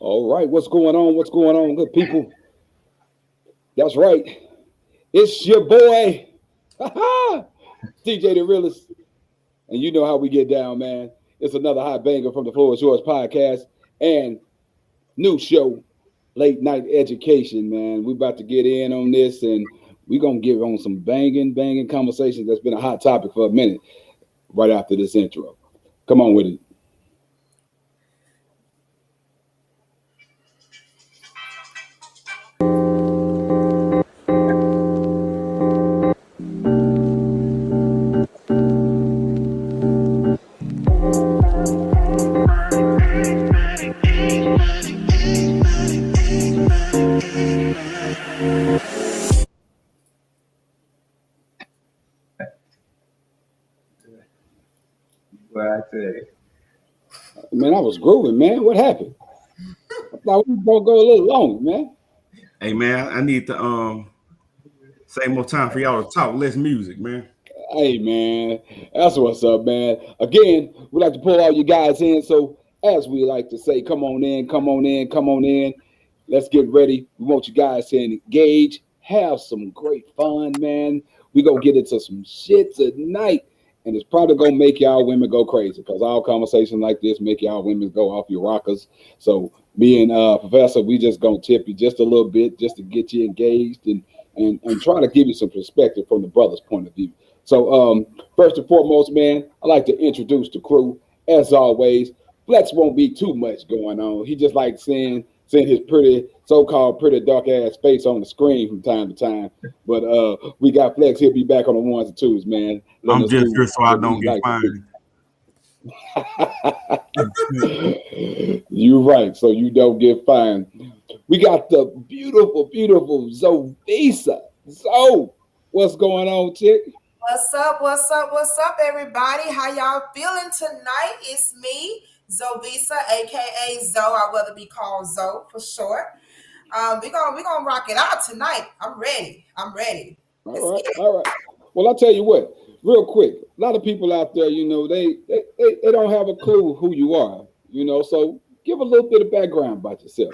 All right, what's going on? What's going on, good people? That's right. It's your boy, TJ the Realist. And you know how we get down, man. It's another hot banger from the Floor is Yours podcast and new show, Late Night Education, man. We about to get in on this and we going to get on some banging conversations that's been a hot topic for a minute right after this intro. Come on with it. Man, I was grooving, man. What happened? I thought we were gonna go a little long, man. Hey man, I need to say more time for y'all to talk less music, man. Hey, man, that's what's up, man. Again, we like to pull all you guys in. So, as we like to say, come on in, come on in, come on in. Let's get ready. We want you guys to engage, have some great fun, man. We gonna get into some shit tonight, and it's probably gonna make y'all women go crazy because all conversations like this make y'all women go off your rockers. So, me and Professor, we just gonna tip you just a little bit just to get you engaged and try to give you some perspective from the brother's point of view. So, first and foremost, man, I like to introduce the crew. As always, Flex won't be too much going on. He just likes seeing his pretty, so-called pretty dark ass face on the screen from time to time. But we got Flex. He'll be back on the ones and twos, man. I'm just here so I don't get fined. You're right, so you don't get fined. We got the beautiful Zoe Visa. Zoe, what's going on, chick? What's up, everybody? How y'all feeling tonight? It's me, Zovisa, aka Zoe. I'd rather be called Zoe for short. We're gonna rock it out tonight. I'm ready. All right. Well, I'll tell you what, real quick. A lot of people out there, you know, they don't have a clue who you are, you know. So give a little bit of background about yourself.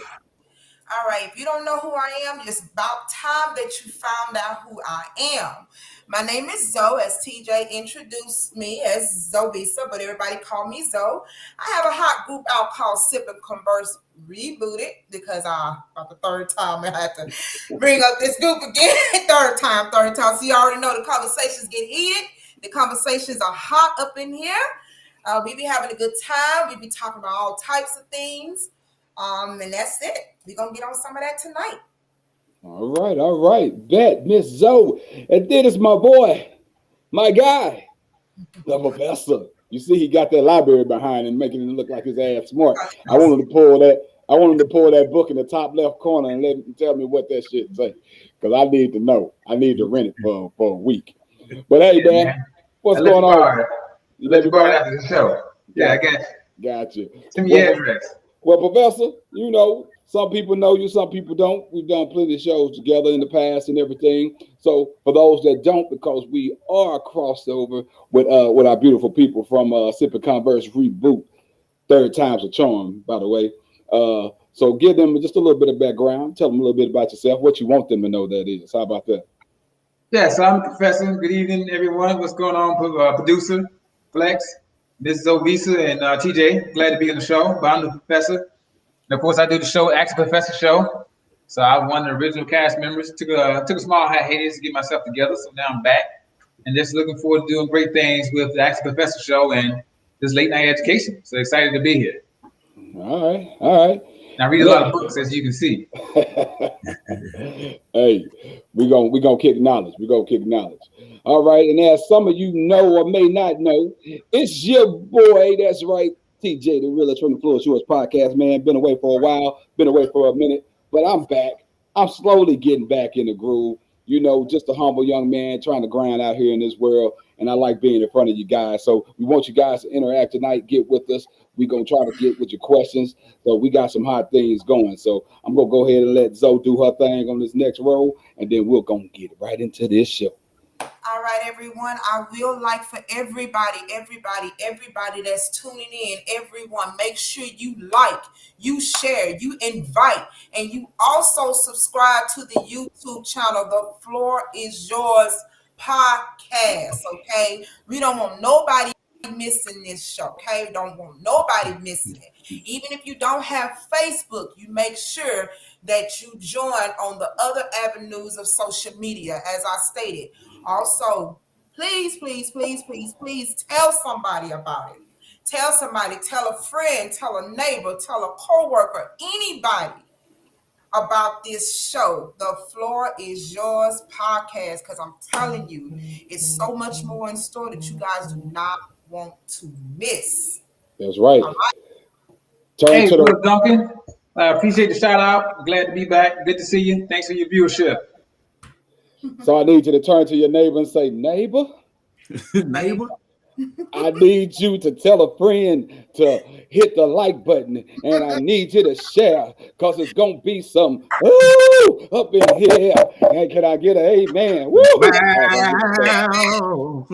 All right, if you don't know who I am, it's about time that you found out who I am. My name is Zoe, as TJ introduced me as Zovisa, but everybody call me Zoe. I have a hot group out called Sip and Converse Rebooted because about the third time I had to bring up this group again. third time. So you already know the conversations get heated. The conversations are hot up in here. We be having a good time. We be talking about all types of things. And that's it. We're going to get on some of that tonight. All right. Bet, Miss Zoe. And then it's my boy, my guy, the professor. You see, he got that library behind him, making him look like his ass smart. I want him to pull that book in the top left corner and let him tell me what that shit say. Because I need to know. I need to rent it for a week. But hey, man, what's going on? You let me borrow it after the show. Yeah, I got you. Gotcha. Send me your address. Well, Professor, you know, some people know you, some people don't. We've done plenty of shows together in the past and everything. So for those that don't, because we are crossed over with our beautiful people from Sip and Converse Reboot, third time's a charm, by the way. So give them just a little bit of background. Tell them a little bit about yourself, what you want them to know that is. How about that? Yeah, so I'm the Professor. Good evening, everyone. What's going on, producer, Flex? This is Zovisa and TJ. Glad to be on the show. But I'm the Professor. And of course, I do the show, Ask the Professor Show. So I was one of the original cast members. Took a small hiatus to get myself together. So now I'm back. And just looking forward to doing great things with the Ask the Professor Show and this late night education. So excited to be here. All right. And I read a lot of books, as you can see. Hey, we're gonna kick knowledge. All right, and as some of you know or may not know, it's your boy, that's right, TJ the Realist from the Floor is Yours podcast, man. Been away for a while, been away for a minute, but I'm back. I'm slowly getting back in the groove. You know, just a humble young man trying to grind out here in this world, and I like being in front of you guys. So we want you guys to interact tonight, get with us. We're going to try to get with your questions. So we got some hot things going. So I'm going to go ahead and let Zoe do her thing on this next roll, and then we're going to get right into this show. All right. right, everyone. I will like for everybody that's tuning in, everyone, make sure you like, you share, you invite, and you also subscribe to the YouTube channel, The Floor Is Yours podcast. Okay, we don't want nobody missing this show. Okay, don't want nobody missing it. Even if you don't have Facebook, you make sure that you join on the other avenues of social media, as I stated. Also, please tell somebody about it. Tell somebody, tell a friend, tell a neighbor, tell a coworker, anybody about this show, The Floor Is Yours podcast, because I'm telling you, it's so much more in store that you guys do not want to miss. That's right. All right. Turn Hey, to Brother the. Duncan. Appreciate the shout out. Glad to be back. Good to see you. Thanks for your viewership. So I need you to turn to your neighbor and say, neighbor, Neighbor. I need you to tell a friend to hit the like button, and I need you to share, because it's gonna be some ooh up in here. And can I get an amen? Woo! Wow.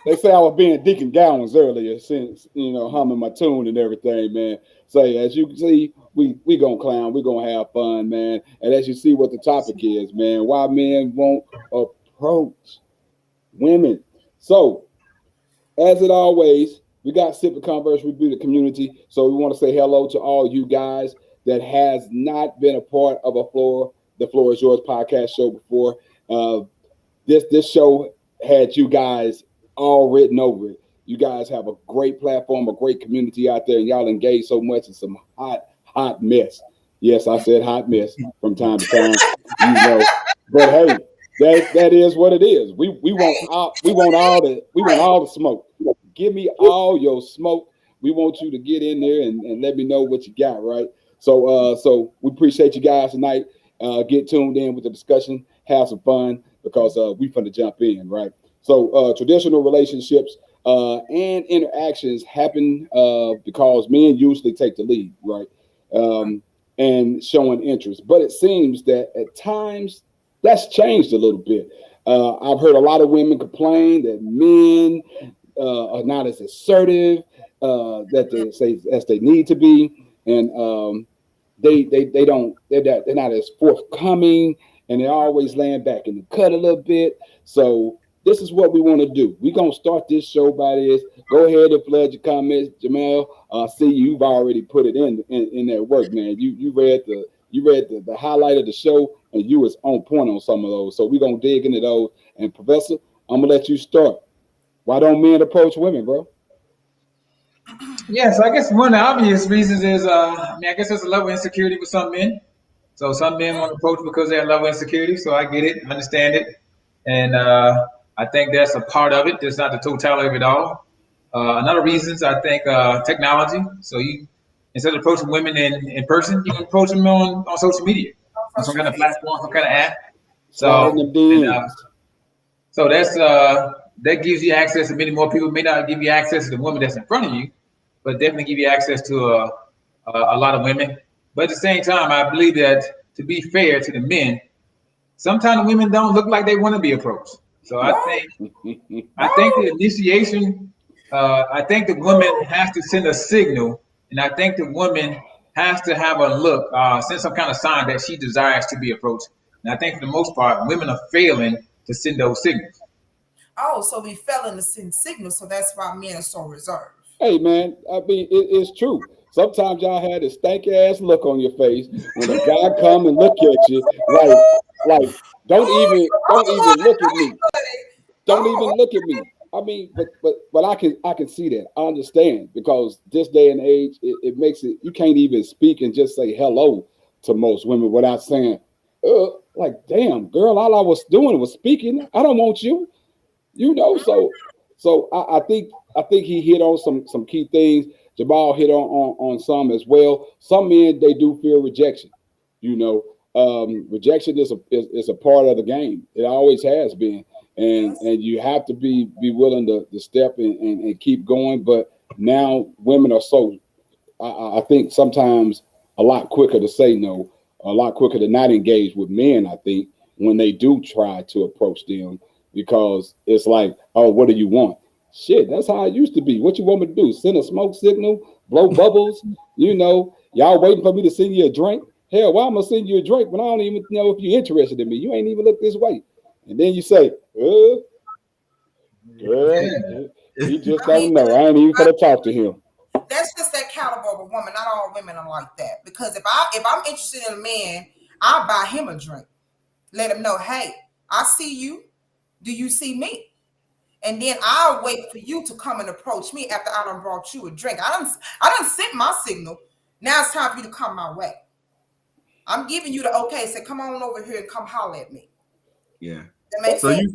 They say I was being Deacon Gowans earlier, since humming my tune and everything, man. Say, as you can see, we gonna clown, we gonna have fun, man. And as you see what the topic is, man, why men won't approach women. So, as it always, we got Sip and Converse Rebooted community. So we want to say hello to all you guys that has not been a part of the Floor Is Yours podcast show before. This show had you guys all written over it. You guys have a great platform, a great community out there, and y'all engage so much in some hot mess. Yes, I said hot mess from time to time, But hey, that is what it is. We want all the smoke. Give me all your smoke. We want you to get in there and let me know what you got, right? So we appreciate you guys tonight. Get tuned in with the discussion, have some fun, because we finna jump in, right? So traditional relationships and interactions happen because men usually take the lead, right? And showing interest. But it seems that at times that's changed a little bit. I've heard a lot of women complain that men are not as assertive that they say as they need to be, and they're not as forthcoming, and they're always laying back in the cut a little bit. So this is what we want to do. We're gonna start this show by this. Go ahead and flood your comments, Jamel. See, you've already put it in that work, man. You read the highlight of the show, and you was on point on some of those. So we're gonna dig into those. And Professor, I'm gonna let you start. Why don't men approach women, bro? Yeah, so I guess one of the obvious reasons is, I guess there's a level of insecurity with some men. So some men want to approach because they have level of insecurity. So I get it, understand it, and I think that's a part of it. That's not the totality of it all. Another reason is I think technology. So you, instead of approaching women in person, you can approach them on social media, on some kind of platform, some kind of app. Sliding them DMs. So that gives you access to many more people. May not give you access to the woman that's in front of you, but definitely give you access to a lot of women. But at the same time, I believe that, to be fair to the men, sometimes the women don't look like they want to be approached. So I think the initiation, I think the woman has to send a signal, and I think the woman has to have a look, send some kind of sign that she desires to be approached. And I think for the most part, women are failing to send those signals. Oh, so we fell in the signal, so that's why men are so reserved. Hey man, I mean it's true. Sometimes y'all had this stanky ass look on your face when a guy come and look at you like don't even look at me. Don't even Oh, look at me. I mean, but I can see that. I understand, because this day and age it makes it, you can't even speak and just say hello to most women without saying, like, damn girl, all I was doing was speaking. I don't want you. So I think he hit on some key things. Jamal hit on some as well. Some men, they do fear rejection. Rejection is a part of the game. It always has been, and you have to be willing to step and keep going. But now women are so, I think sometimes a lot quicker to say no, a lot quicker to not engage with men. I think when they do try to approach them, because it's like, oh, what do you want? Shit, that's how it used to be. What you want me to do? Send a smoke signal, blow bubbles? Y'all waiting for me to send you a drink? Hell, why am I gonna send you a drink when I don't even know if you're interested in me? You ain't even look this way. And then you say, girl, he just I mean, don't know. I ain't even gonna talk to him. that's just that caliber of a woman. Not all women are like that. Because if I'm interested in a man, I'll buy him a drink. Let him know, hey, I see you. Do you see me? And then I'll wait for you to come and approach me after I done brought you a drink. I done sent my signal. Now it's time for you to come my way. I'm giving you the okay. Say, come on over here and come holler at me. Yeah. That makes So sense.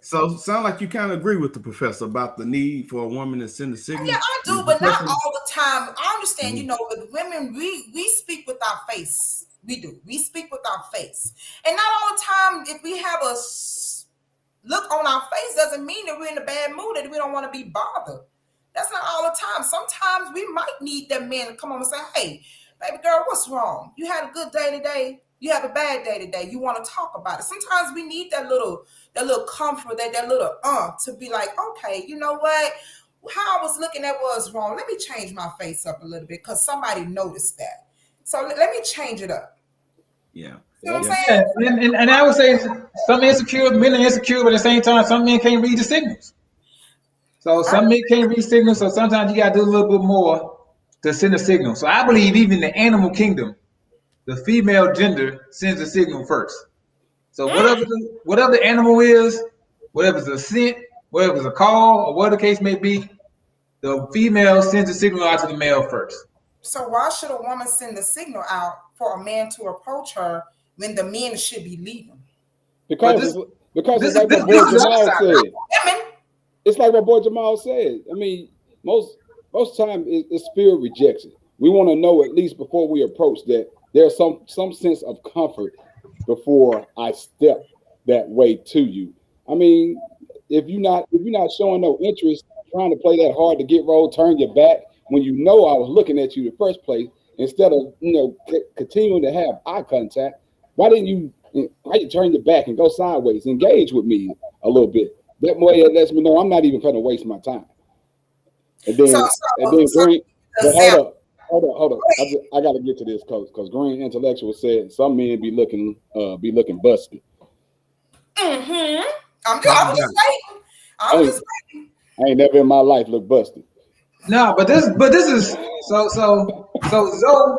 so sound like you kind of agree with the professor about the need for a woman to send a signal. Yeah, I do, but not all the time. I understand, with women, we speak with our face. We do. We speak with our face. And not all the time, if we have a look on our face, doesn't mean that we're in a bad mood, that we don't want to be bothered. That's not all the time. Sometimes we might need that man to come on and say, hey, baby girl, what's wrong? You had a good day today. You have a bad day today. You want to talk about it. Sometimes we need that little comfort, that little to be like, okay, you know what? How I was looking at was wrong. Let me change my face up a little bit because somebody noticed that. So let me change it up. Yeah. You know what I'm Yeah, saying? and I would say some insecure men are insecure, but at the same time, some men can't read the signals. So some men can't read signals. So sometimes you gotta do a little bit more to send a signal. So I believe even the animal kingdom, the female gender sends a signal first. So whatever the animal is, whatever it's a scent, whatever it's a call, or whatever the case may be, the female sends a signal out to the male first. So why should a woman send the signal out for a man to approach her when the men should be leading? But Because this it's this is like my this, boy this is the other Jamal side. said. Women, It's like my boy Jamal said. I mean, most time it's spirit rejection. We want to know at least before we approach that there's some sense of comfort before I step that way to you. I mean, if you're not showing no interest, trying to play that hard to get rolled, turn your back when you know I was looking at you in the first place, instead of continuing to have eye contact. Why you turn your back and go sideways? Engage with me a little bit. That way it lets me know I'm not even going to waste my time. And so then and so then so Green. But hold example. up, hold up. I got to get to this because Green Intellectual said some men be looking busted. Mm-hmm. I Talk was about just it. waiting. I I was ain't just waiting. I ain't never in my life looked busted. No, but this is so Zoe,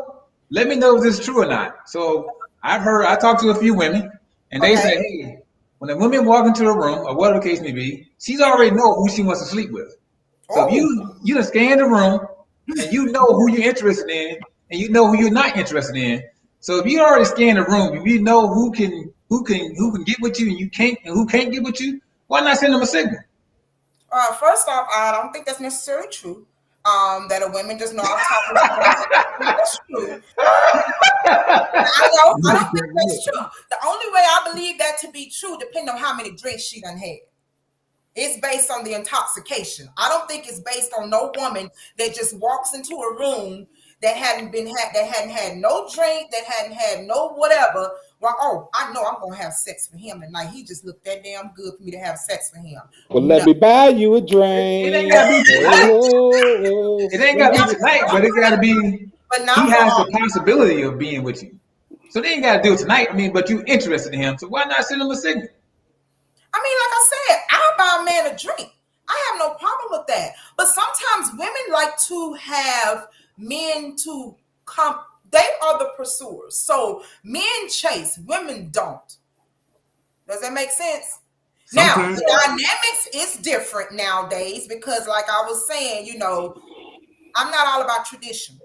let me know if this is true or not. So I talked to a few women and they Okay. say, hey, when a woman walk into a room or whatever the case may be, she's already know who she wants to sleep with. So if Oh, you just scan the room and you know who you're interested in and you know who you're not interested in. So if you already scan the room, if you know who can get with you and you can't and who can't get with you, why not send them a signal? first off, I don't think that's necessarily true. That a woman does know off the top of her head. I don't think that's true. I don't think that's true. The only way I believe that to be true depends on how many drinks she done had. It's based on the intoxication. I don't think it's based on no woman that just walks into a room that hadn't had no drink, that hadn't had no whatever. Well, oh, I know I'm gonna have sex with him tonight. He just looked that damn good for me to have sex with him. Well, let No, me buy you a It ain't drink. gotta be tonight. Oh, It ain't let gotta me be get. tonight, but it gotta be but he not for has the possibility of being with you. So they ain't gotta do it tonight. I mean, but you interested in him. So why not send him a signal? I mean, like I said, I'll buy a man a drink. I have no problem with that. But sometimes women like to have men to come. They are the pursuers. So men chase, women don't. Does that make sense? Now, Sometimes. the dynamics is different nowadays because, like I was saying, I'm not all about tradition.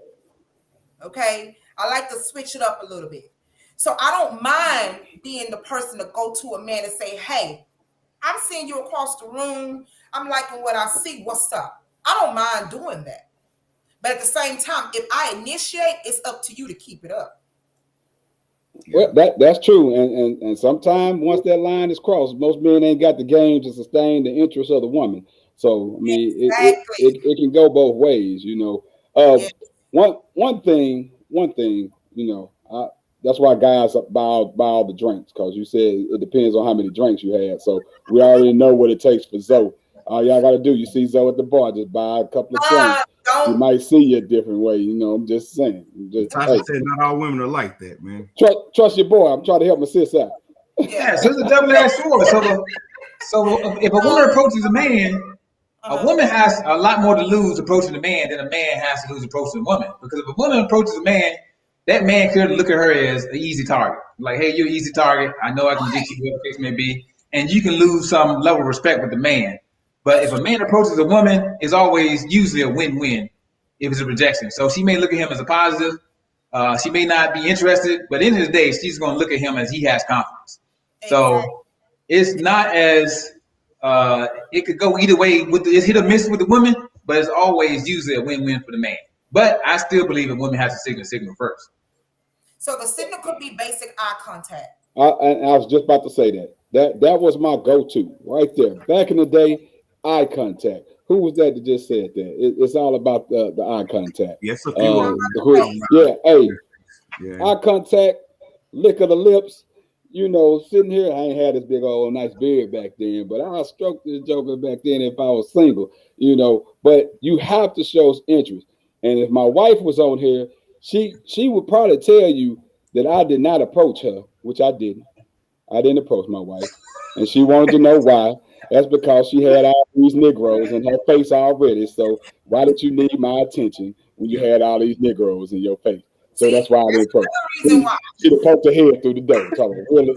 Okay. I like to switch it up a little bit. So I don't mind being the person to go to a man and say, hey, I'm seeing you across the room. I'm liking what I see. What's up? I don't mind doing that. But at the same time, if I initiate, it's up to you to keep it up. Yeah. Well, that's true, and sometimes once that line is crossed, most men ain't got the game to sustain the interest of the woman. So I mean, Exactly. it can go both ways. Yeah. One thing, that's why guys buy all the drinks, because you said it depends on how many drinks you had. So we already know what it takes for Zoe. All y'all got to do, you see Zoe at the bar, just buy a couple of drinks. You Don't. might see you a different way. You know, I'm just saying. Tasha said not all women are like that, man. Trust your boy. I'm trying to help my sis out. Yeah, so it's a double-edged sword. So if a woman approaches a man, a woman has a lot more to lose approaching a man than a man has to lose approaching a woman. Because if a woman approaches a man, that man could look at her as an easy target. Like, hey, you're an easy target. I know I can get you, whatever the case may be. And you can lose some level of respect with the man. But if a man approaches a woman, it's always usually a win-win if it's a rejection. So she may look at him as a positive. She may not be interested, but at the end of the day, she's going to look at him as he has confidence. So it's not as it could go either way. It's hit or miss with the woman, but it's always usually a win-win for the man. But I still believe a woman has to signal first. So the signal could be basic eye contact. I was just about to say that. That was my go-to right there. Back in the day, eye contact. Who was that just said that? It's all about the eye contact. Yes, a few. Yeah. Eye contact, lick of the lips. You know, sitting here, I ain't had this big old nice beard back then, but I stroked this joker back then if I was single, you know. But you have to show interest. And if my wife was on here, she would probably tell you that I did not approach her, which I didn't. I didn't approach my wife. And she wanted to know why. That's because she had all these Negroes in her face already. So why did you need my attention when you had all these Negroes in your face? So that's why I didn't approach. She'd have poked her head through the door. Talking, really.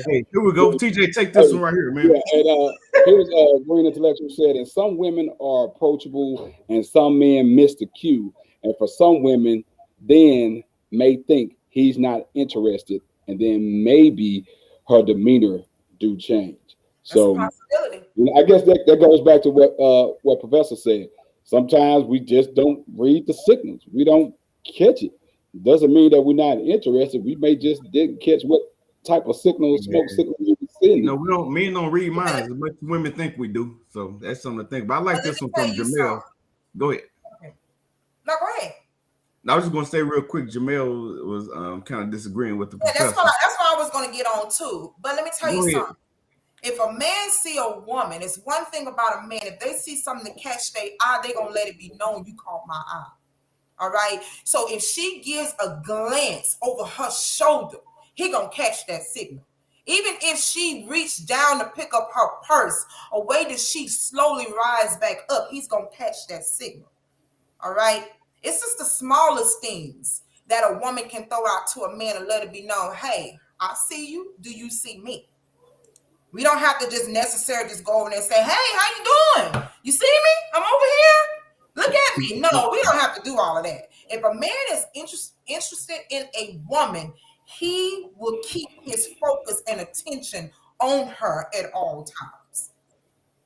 Hey, here we go. TJ, take this one right here, man. Yeah, and here's Green Intellectual said, and some women are approachable and some men miss the cue. And for some women, then may think he's not interested, and then maybe her demeanor do change. So I guess that goes back to what Professor said. Sometimes we just don't read the signals. We don't catch it. Doesn't mean that we're not interested. We may just didn't catch what type of signals, smoke signals you were seeing. No, men don't read minds as much as women think we do. So that's something to think about. I like this one from Jamel. Go ahead. No, go ahead. I was just going to say real quick, Jamel was kind of disagreeing with the professor. That's what I was going to get on too. But let me tell you something. If a man see a woman, it's one thing about a man. If they see something to catch their eye, they going to let it be known you caught my eye. All right? So if she gives a glance over her shoulder, he going to catch that signal. Even if she reached down to pick up her purse, a way that she slowly rise back up, he's going to catch that signal. All right? It's just the smallest things that a woman can throw out to a man and let it be known, hey, I see you. Do you see me? We don't have to just necessarily just go over there and say, hey, how you doing? You see me? I'm over here. Look at me. No, we don't have to do all of that. If a man is interested in a woman, he will keep his focus and attention on her at all times,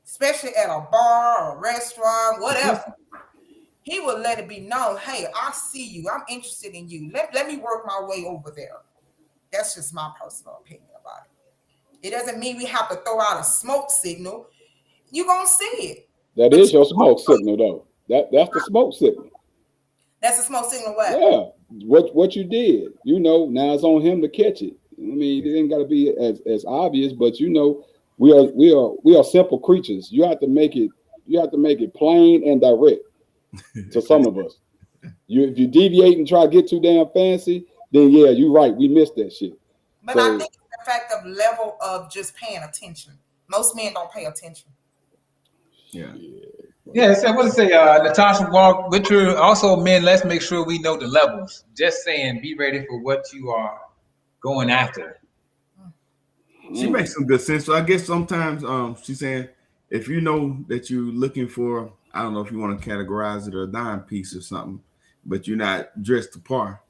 especially at a bar or a restaurant, whatever. He will let it be known, hey, I see you. I'm interested in you. Let me work my way over there. That's just my personal opinion about it. It doesn't mean we have to throw out a smoke signal. You're going to see it. That is your smoke signal, though. That's the smoke signal. That's the smoke signal what? Yeah. What you did. You know, now it's on him to catch it. I mean, it ain't got to be as obvious, but you know, we are simple creatures. You have to make it plain and direct to some of us. If you deviate and try to get too damn fancy, then yeah, you're right. We missed that shit. But I think it's the fact of level of just paying attention. Most men don't pay attention. Yeah, so what to say, Natasha Walk, Richard, also men, let's make sure we know the levels. Just saying, be ready for what you are going after. She makes some good sense. So I guess sometimes she's saying, if you know that you're looking for, I don't know if you want to categorize it a dime piece or something, but you're not dressed to par,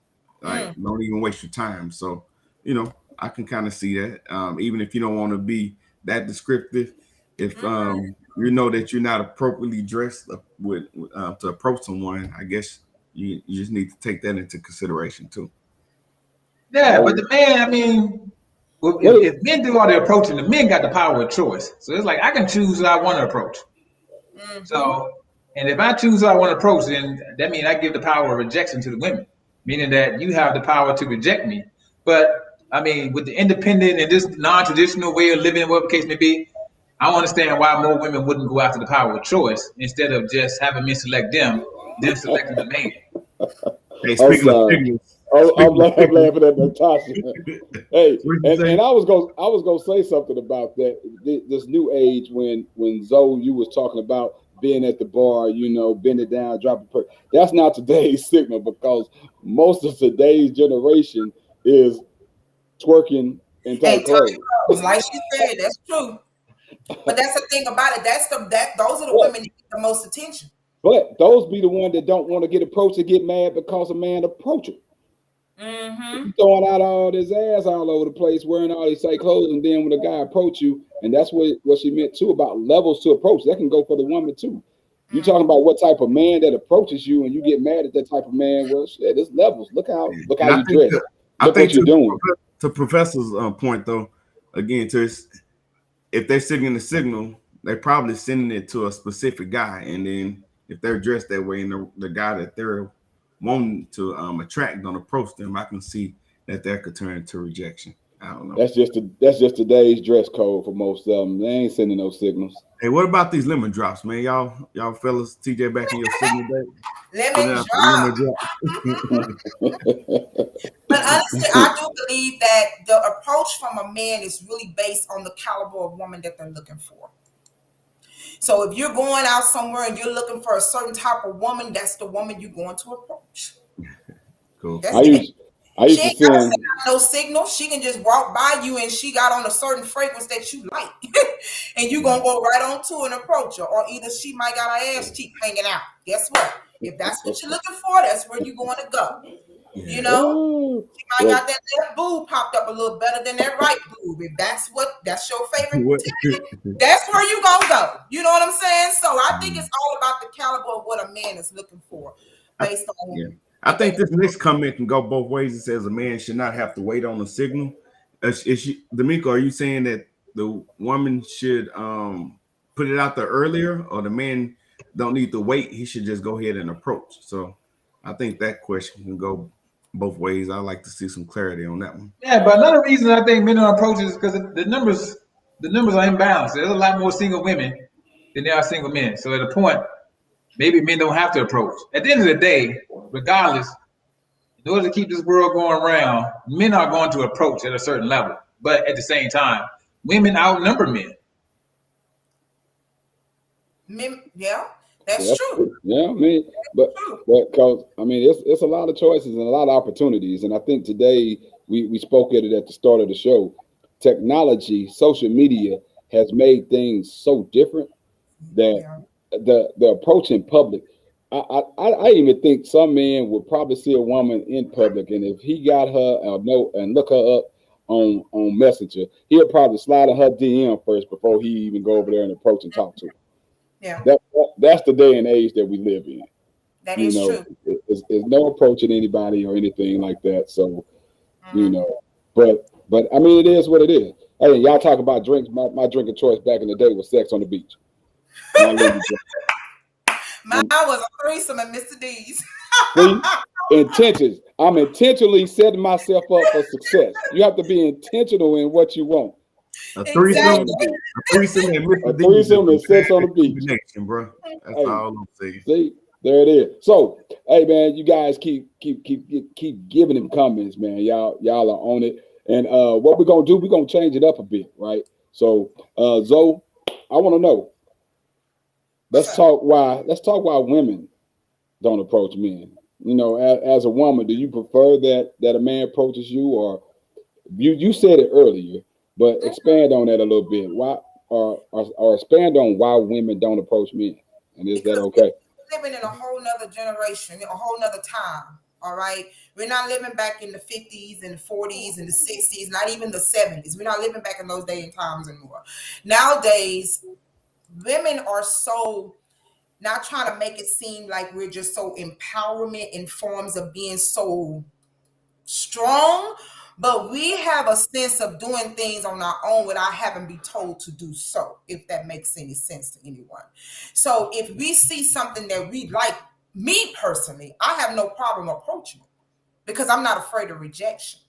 like don't even waste your time. So, you know, I can kind of see that. Even if you don't want to be that descriptive, if you know that you're not appropriately dressed to approach someone, I guess you just need to take that into consideration too. Yeah, but the man, I mean, if men do all the approaching, the men got the power of choice. So it's like I can choose who I want to approach. So, and if I choose who I want to approach, then that means I give the power of rejection to the women. meaning that you have the power to reject me. But I mean, with the independent and this non-traditional way of living, whatever the case may be, I don't understand why more women wouldn't go after the power of choice instead of just having men select them selecting the man. Hey, I'm speaking of sorry. signals, I'm speaking of signals, laughing at Natasha. Hey, what you and say? I was gonna say something about that. This new age when Zoe, you was talking about being at the bar, bending down, dropping per. That's not today's signal because most of today's generation is twerking in And tight tight clothes. clothes, like she said, that's true. But that's the thing about it. Those are the But women that get the most attention. but those be the one that don't want to get approached and get mad because a man approach them. Mm-hmm. You throwing out all this ass all over the place, wearing all these tight clothes, and then when a guy approach you, and that's what she meant too about levels to approach. That can go for the woman too. You talking about what type of man that approaches you, and you get mad at that type of man? Well, shit, there's levels. Look how And I you think dress. I Look think what you're doing. to Professor's point though, again, if they're sending the signal, they're probably sending it to a specific guy, and then if they're dressed that way, and the guy that they're wanting to attract don't approach them, I can see that could turn into rejection. I don't know. That's just today's dress code for most of them. They ain't sending no signals. Hey, what about these lemon drops, man? Y'all fellas, TJ back in your signal day, putting Lemon out the drop. lemon But drop. honestly, I do believe that the approach from a man is really based on the caliber of woman that they're looking for. So if you're going out somewhere and you're looking for a certain type of woman, that's the woman you're going to approach. Cool. That's I it. used I used She to ain't gotta send send. out no signal. She can just walk by you and she got on a certain fragrance that you like. And you gonna go right on to and approach her. Or either she might got her ass cheek hanging out. Guess what? If that's what you're looking for, that's where you're going to go. Yeah. You know? Oh, She might got that left boob popped up a little better than that right boob. If that's your favorite, What? that's where you gonna go. You know what I'm saying? So I think it's all about the caliber of what a man is looking for, based Yeah. on I what they. think this next comment can go both ways. It says a man should not have to wait on a signal. D'Amico, are you saying that the woman should put it out there earlier, or the man don't need to wait? He should just go ahead and approach. So I think that question can go both ways. I'd like to see some clarity on that one. Yeah, but another reason I think men don't approach is because the numbers are imbalanced. There's a lot more single women than there are single men. So at a point, maybe men don't have to approach. At the end of the day, regardless, in order to keep this world going round, men are going to approach at a certain level. But at the same time, women outnumber men. Yeah, that's yeah, true. yeah. I mean, but True. because I mean, it's a lot of choices and a lot of opportunities, and I think today we spoke at it at the start of the show. Technology, social media has made things so different that Yeah. the approach in public. I even think some men would probably see a woman in public, and if he got her a note and look her up on Messenger, he'll probably slide in her DM first before he even go over there and approach and talk to her. Yeah, That's the day and age that we live in. that is true. It's no approaching anybody or anything like that. So you Mhm. know, but I mean, it is what it is. Hey, y'all talk about drinks. My drinking choice back in the day was sex on the beach. And I love you. Mine was a threesome and Mr. D's. See, intentions. I'm intentionally setting myself up for success. You have to be intentional in what you want. A Sex on threesome, the Exactly. beach. a threesome, and A Mr. D is a threesome and sex on the fantastic beach. combination, bro. That's Hey, all I'm saying. see, there it is. So, hey man, you guys keep giving them comments, man. Y'all are on it. And what we're gonna do, we're gonna change it up a bit, right? So, Zoe, I want to know. What's up? Let's talk why women don't approach men. As a woman, do you prefer that a man approaches you, or you said it earlier, but expand on that a little bit. Why or expand on why women don't approach men, and is that Because okay? we're living in a whole nother generation, a whole nother time. All right. We're not living back in the 50s and the 40s and the 60s, not even the 70s. We're not living back in those day and times anymore. Nowadays, women are so not trying to make it seem like we're just so empowerment in forms of being so strong, but we have a sense of doing things on our own without having to be told to do so, if that makes any sense to anyone. So if we see something that we like, me personally, I have no problem approaching it. because I'm not afraid of rejection.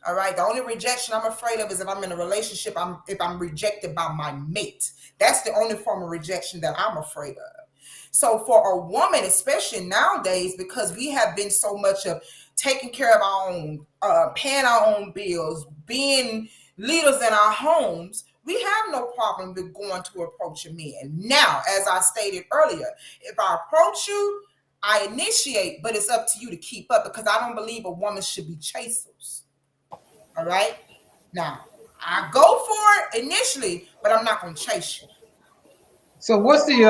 All right. The only rejection I'm afraid of is if I'm in a relationship, if I'm rejected by my mate. That's the only form of rejection that I'm afraid of. So for a woman, especially nowadays, because we have been so much of taking care of our own, paying our own bills, being leaders in our homes, we have no problem with going to approach a man. Now, as I stated earlier, if I approach you, I initiate, but it's up to you to keep up, because I don't believe a woman should be chasers. All right. Now, I go for it initially, but I'm not going to chase you. So what's the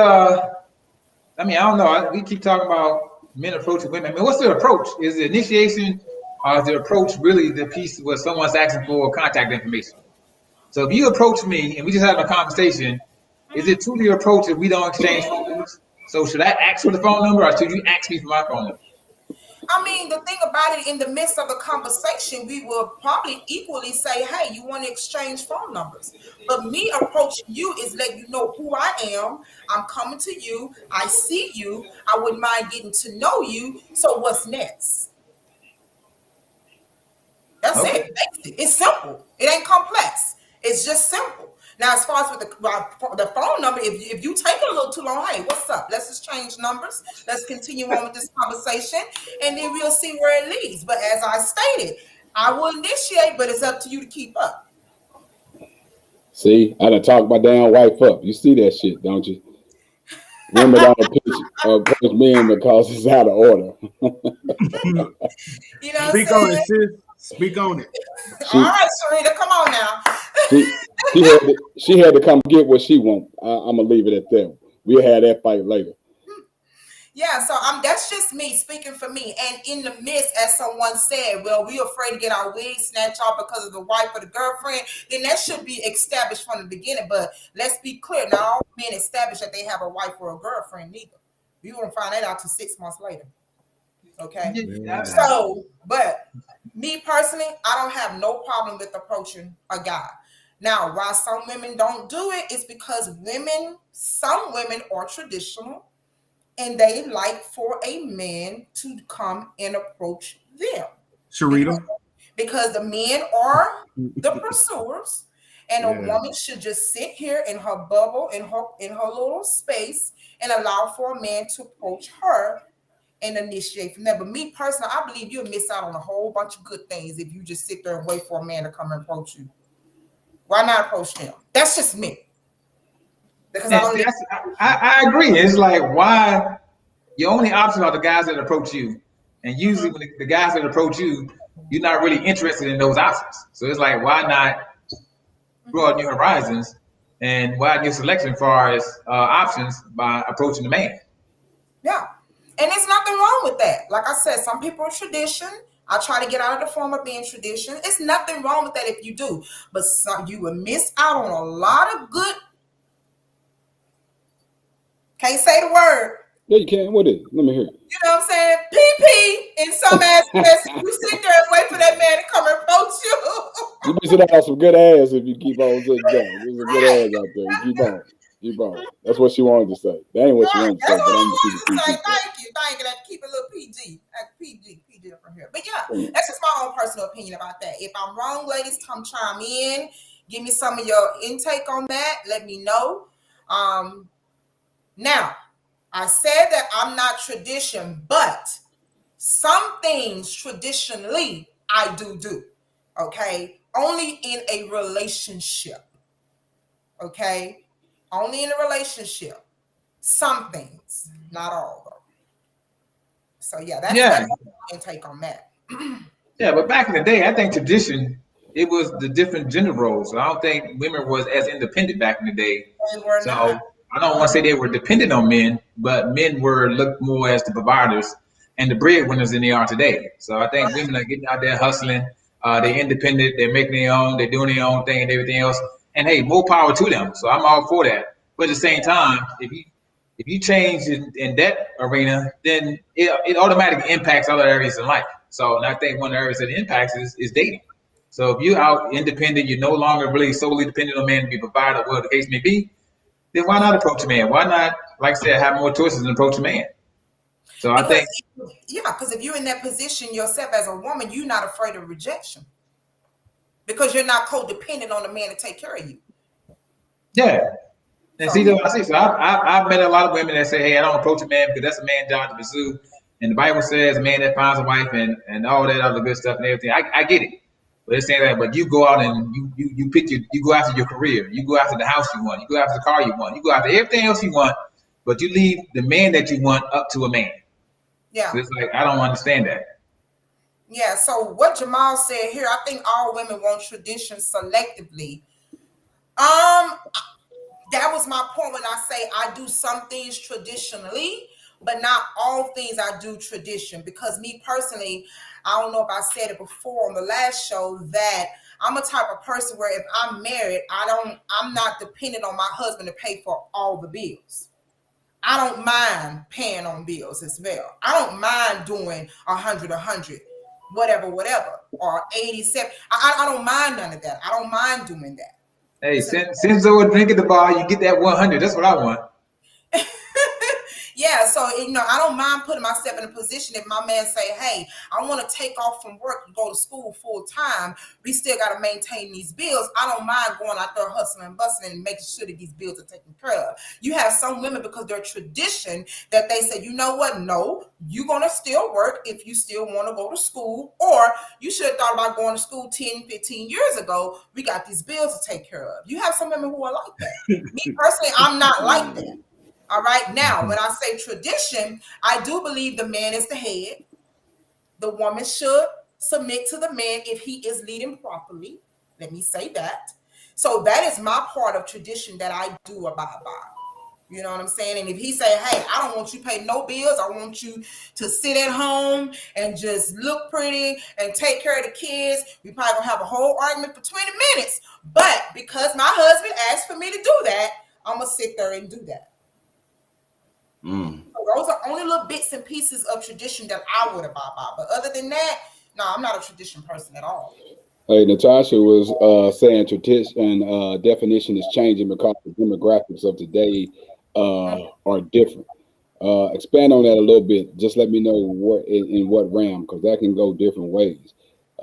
I mean, I don't know. We keep talking about men approaching women. I mean, what's the approach? Is the initiation, or is the approach really the piece where someone's asking for contact information? So if you approach me and we just having a conversation, is it truly your approach if we don't exchange phone numbers? So should I ask for the phone number, or should you ask me for my phone number? I mean, the thing about it, in the midst of a conversation, we will probably equally say, hey, you want to exchange phone numbers. But me approaching you is letting you know who I am. I'm coming to you. I see you. I wouldn't mind getting to know you. So what's next? That's it. It's simple. It ain't complex. It's just simple. Now, as far as with the phone number, if you take it a little too long, hey, what's up? Let's just change numbers. Let's continue on with this conversation, and then we'll see where it leads. But as I stated, I will initiate, but it's up to you to keep up. See, I done talked my damn wife up. You see that shit, don't you? Women don't approach men because it's out of order. You know, speak on it, sis. Speak on it. All right, Sharita, come on now. she had to come get what she want. I'm gonna leave it at that. We'll have that fight later. Yeah, so that's just me speaking for me. And in the midst, as someone said, well, we're afraid to get our wigs snatched off because of the wife or the girlfriend, then that should be established from the beginning. But let's be clear, not all men establish that they have a wife or a girlfriend neither. You won't find that out till 6 months later. Okay? Yeah. So, but me personally, I don't have no problem with approaching a guy. Now, why some women don't do it is because some women are traditional, and they like for a man to come and approach them. Sharita. Because the men are the pursuers, and a woman should just sit here in her bubble, in her little space, and allow for a man to approach her and initiate from there. But me personally, I believe you'll miss out on a whole bunch of good things if you just sit there and wait for a man to come and approach you. Why not approach them? That's just me. Because I agree. It's like, why your only option are the guys that approach you. And usually when the guys that approach you, you're not really interested in those options. So it's like, why not broaden your horizons and widen your selection as far as options by approaching the man? Yeah. And there's nothing wrong with that. Like I said, some people are tradition. I try to get out of the form of being tradition. It's nothing wrong with that if you do. But you will miss out on a lot of good. Can't say the word. Yeah, you can. What is it? Let me hear it. You know what I'm saying? PP in some aspects. You sit there and wait for that man to come and approach you. You missing out on some good ass if you keep on sitting down. There's some good ass out there. You keep on. Keep on. That's what she wanted to say. That ain't what she wanted to say, but I'm going to keep it PG. Thank you. That keep it a little PG. PG from here. But yeah, that's just my own personal opinion about that. If I'm wrong, ladies, come chime in. Give me some of your intake on that. Let me know. Now, I said that I'm not tradition, but some things traditionally I do. Okay? Only in a relationship. Okay? Only in a relationship. Some things, not all though. So yeah, that's my intake on that. Yeah, but back in the day, I think tradition, it was the different gender roles. So I don't think women was as independent back in the day. They were not. I don't want to say they were dependent on men, but men were looked more as the providers and the breadwinners than they are today. So I think women are getting out there hustling. They're independent. They're making their own. They're doing their own thing and everything else. And hey, more power to them. So I'm all for that. But at the same time, if you change in that arena, then it automatically impacts other areas in life. So and I think one of the areas that impacts is dating. So if you're out independent, you're no longer really solely dependent on men to be provided, whatever the case may be, then why not approach a man? Why not, like I said, have more choices and approach a man? So I Because think, because if you're in that position yourself as a woman, you're not afraid of rejection because you're not codependent on the man to take care of you. yeah. And see, So though, I see. So I've met a lot of women that say, "Hey, I don't approach a man because that's a man's job to pursue." And the Bible says, "A man that finds a wife and all that other good stuff and everything." I get it, but it's saying that. But you go out and you pick you go after your career, you go after the house you want, you go after the car you want, you go after everything else you want, but you leave the man that you want up to a man. yeah. So it's like I don't understand that. Yeah, so what Jamal said here, I think all women want tradition selectively. That was my point when I say I do some things traditionally, but not all things I do tradition. Because me personally, I don't know if I said it before on the last show that I'm a type of person where if I'm married, I'm not dependent on my husband to pay for all the bills. I don't mind paying on bills as well. I don't mind doing 100, whatever, or 87. I don't mind none of that. I don't mind doing that. Hey, So, send Zoe a drink at the bar, you get that 100. That's what I want. yeah, so I don't mind putting myself in a position if my man say, "Hey, I want to take off from work and go to school full time. We still got to maintain these bills." I don't mind going out there hustling and bustling and making sure that these bills are taken care of. You have some women because they're tradition that they say, "You know what? No, you're gonna still work if you still want to go to school, or you should have thought about going to school 10, 15 years ago. We got these bills to take care of." You have some women who are like that. Me personally, I'm not like that. All right. Now, when I say tradition, I do believe the man is the head. The woman should submit to the man if he is leading properly. Let me say that. So that is my part of tradition that I do abide by. You know what I'm saying? And if he say, "Hey, I don't want you to pay no bills. I want you to sit at home and just look pretty and take care of the kids," we probably gonna have a whole argument for 20 minutes. But because my husband asked for me to do that, I'm gonna sit there and do that. So those are only little bits and pieces of tradition that I would abide by. But other than that, no, I'm not a tradition person at all. Hey, Natasha was saying tradition definition is changing because the demographics of today are different. Expand on that a little bit. Just let me know what in what realm, because that can go different ways.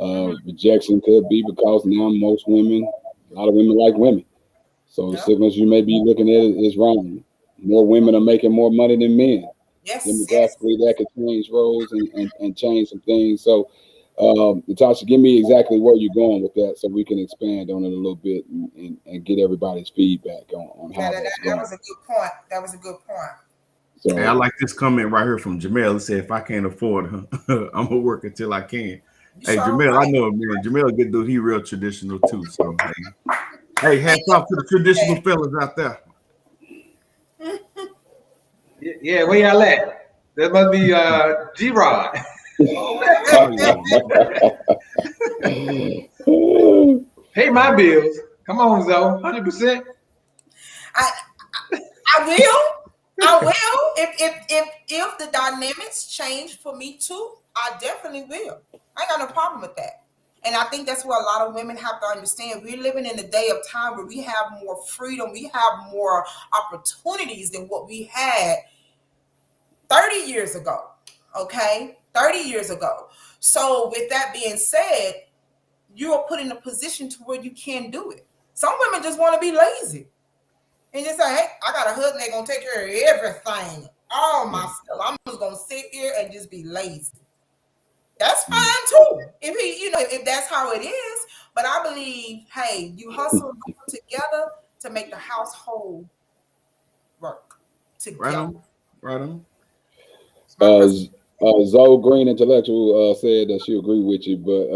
Rejection could be because now most women, a lot of women like women. So the Yeah. signals you may be looking at is wrong. More women are making more money than men. Yes, yes. Demographically, that could change roles and change some things. So, Natasha, give me exactly where you're going with that so we can expand on it a little bit and get everybody's feedback on Yeah, how that's that going. was a good point. That was a good point. Hey, I So, like this comment right here from Jamel. It said, "If I can't afford her, I'm gonna work until I can." You Hey, sure Jamel, I right. know him, man. Jamel, a good dude. He real traditional too. So, hey, hats off to the traditional fellas out there. Yeah, where y'all at? That must be G-Rod. Oh yeah. Pay my bills. Come on, Zoe. 100%. I I will. I will. If the dynamics change for me too, I definitely will. I ain't got no problem with that. And I think that's what a lot of women have to understand. We're living in a day of time where we have more freedom, we have more opportunities than what we had 30 years ago. Okay? 30 years ago. So with that being said, you are put in a position to where you can do it. Some women just want to be lazy and just say, "Hey, I got a husband that's gonna take care of everything, all my Yeah. stuff. I'm just gonna sit here and just be lazy." That's Mm. fine too. If he, if that's how it is. But I believe, hey, you hustle and work together to make the household work Right together. on. Right on. It's my personal. Zoe Green Intellectual said that she agreed with you, but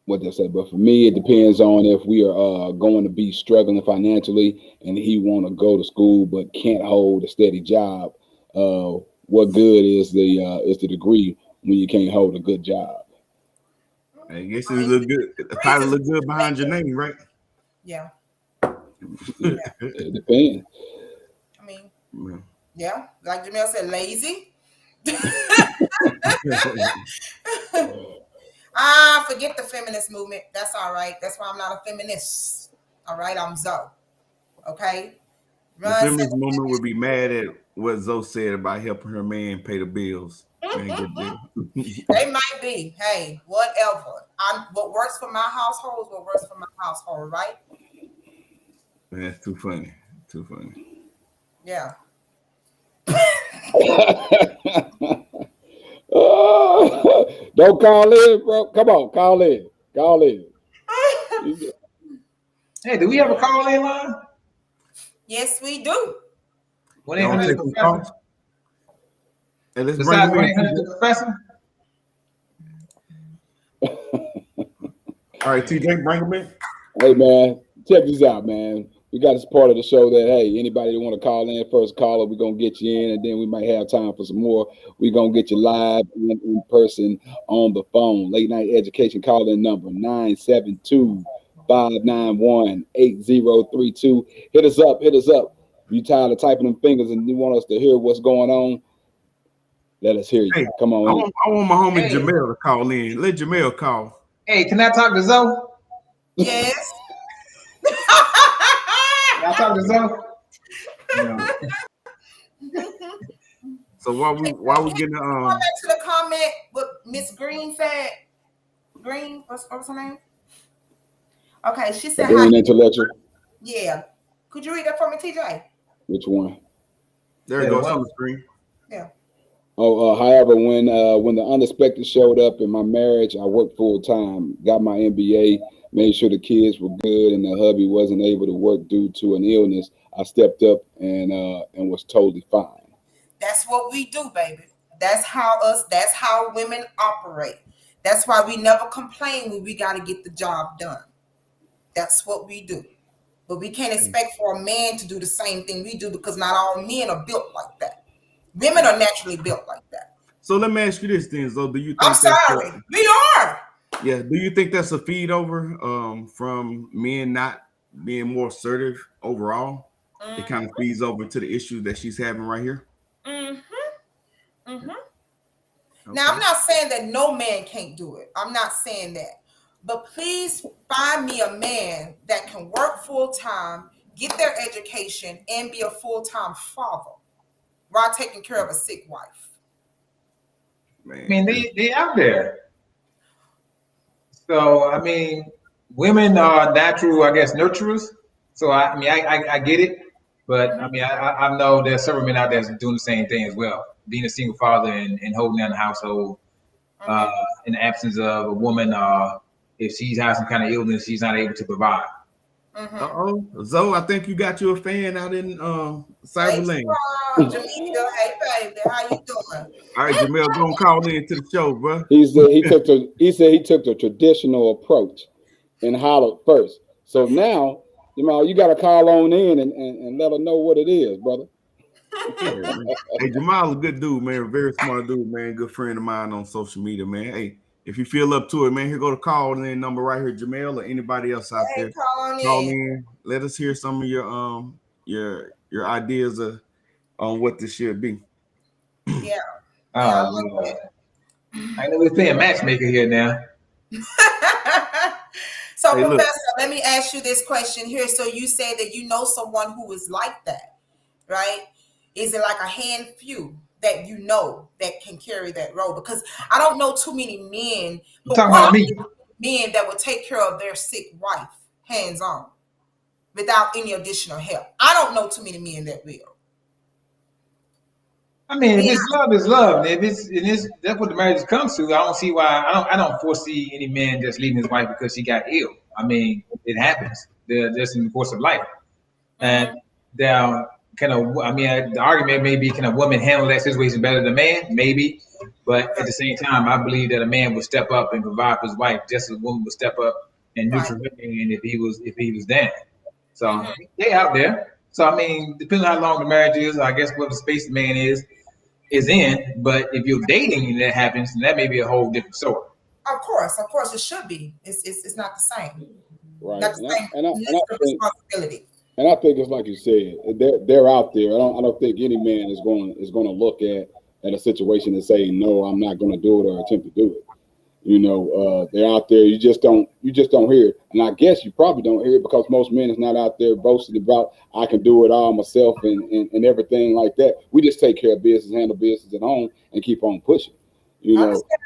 what they say. But for me, it depends on if we are going to be struggling financially, and he want to go to school but can't hold a steady job. What good is the degree when you can't hold a good job? I guess it I mean, look good. It degrees probably is look good behind your name, right? yeah, Yeah, yeah. it depends. I mean, Yeah. yeah. Like Jamel said, lazy. Forget the feminist movement. That's all right. That's why I'm not a feminist. All right, I'm Zoe. Okay. The feminist movement would be mad at what Zoe said about helping her man pay the bills. Man, good deal. They might be. Hey, whatever. What works for my household is what works for my household, right? Man, that's too funny. Too funny. Yeah. Don't call in, bro. Come on, call in. Call in. Hey, do we have a call in line? Yes, we do. 1-800 Professor. Hey, let's Besides bring him in. 1-800 Professor. All right, TJ, bring him in. Hey, man, check this out, man. We got this part of the show that, hey, anybody that want to call in, first caller, we're going to get you in, and then we might have time for some more. We're going to get you live in person on the phone. Late Night Education call-in number 972-591-8032. Hit us up. Hit us up. If you tired of typing them fingers and you want us to hear what's going on, let us hear you. Hey, come on. I want my homie Jamel to call in. Let Jamel call. Hey, can I talk to Zoe? Yes. Can I talk to Zoe? No. So while we getting Go back to the comment what Miss Green said. Green, what was her name? Okay, she said Green intellectual. Yeah. Could you read that for me, TJ? Which one? There it goes on the screen. Yeah. Oh, however, when the unexpected showed up in my marriage, I worked full time, got my MBA, made sure the kids were good, and the hubby wasn't able to work due to an illness. I stepped up and was totally fine. That's what we do, baby. That's how women operate. That's why we never complain when we got to get the job done. That's what we do. But we can't expect for a man to do the same thing we do because not all men are built like that. Women are naturally built like that. So let me ask you this then, Zoe. Do you think I'm sorry. We are. Yeah. Do you think that's a feed over from men not being more assertive overall? It kind of feeds over to the issue that she's having right here. Okay. Now, I'm not saying that no man can't do it. I'm not saying that. But please find me a man that can work full time, get their education, and be a full-time father while taking care of a sick wife. Man. I mean, they out there. So, I mean, women are natural, I guess, nurturers. So, I get it. But, I mean, I know there's several men out there that's doing the same thing as well. Being a single father and holding down the household in the absence of a woman, if she has some kind of illness, she's not able to provide. Uh-oh. Zoe, I think you got you a fan out in Cyber Lane. Hey, Jamaica. Hey, baby. How you doing? All right, Jamel, go and call in to the show, bro. He said he took the traditional approach and hollered first. So now, you got to call on in and let her know what it is, brother. Hey, Jamal, a good dude, man. Very smart dude, man. Good friend of mine on social media, man. Hey, if you feel up to it, man, here go the call in number right here, Jamel, or anybody else out there. Call in. Let us hear some of your ideas on what this should be. Yeah. I know we're playing matchmaker here now. So, Hey, Professor, let me ask you this question here. So you said that you know someone who is like that, right? Is it like a handful that you know that can carry that role? Because I don't know too many men, but talking about me. Men that would take care of their sick wife hands on without any additional help. I don't know too many men that will. I mean, if it's love, it's love. If it's that's what the marriage comes to. I don't see why. I don't foresee any man just leaving his wife because she got ill. I mean, it happens. They're just in the course of life, and they're kind of. I mean, the argument may be, can a woman handle that situation better than a man? Maybe, but at the same time, I believe that a man would step up and provide for his wife just as a woman would step up and nurture her man if he was down. So they out there. So I mean, depending on how long the marriage is, I guess what the space the man is in. But if you're dating and that happens, then that may be a whole different story. Of course, it should be. It's not the same. Right. Not the same responsibility. And I think it's like you said, they're out there. I don't think any man is going to look at a situation and say, no, I'm not going to do it or attempt to do it. They're out there. You just don't hear it. And I guess you probably don't hear it because most men is not out there boasting about I can do it all myself and everything like that. We just take care of business, handle business at home, and keep on pushing.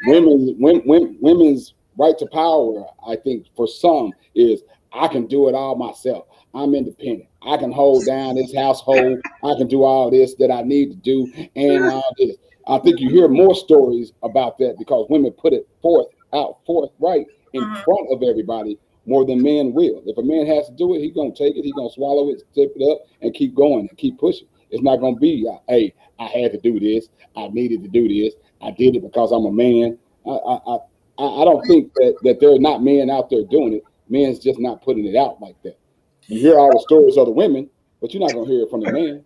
Women's right to power, I think, for some is I can do it all myself. I'm independent. I can hold down this household. I can do all this that I need to do and all this. I think you hear more stories about that because women put it forthright in front of everybody more than men will. If a man has to do it, he's going to take it. He's going to swallow it, step it up, and keep going and keep pushing. It's not going to be, hey, I had to do this. I needed to do this. I did it because I'm a man. I don't think that there are not men out there doing it. Men's just not putting it out like that. You hear all the stories of the women, but you're not going to hear it from the man.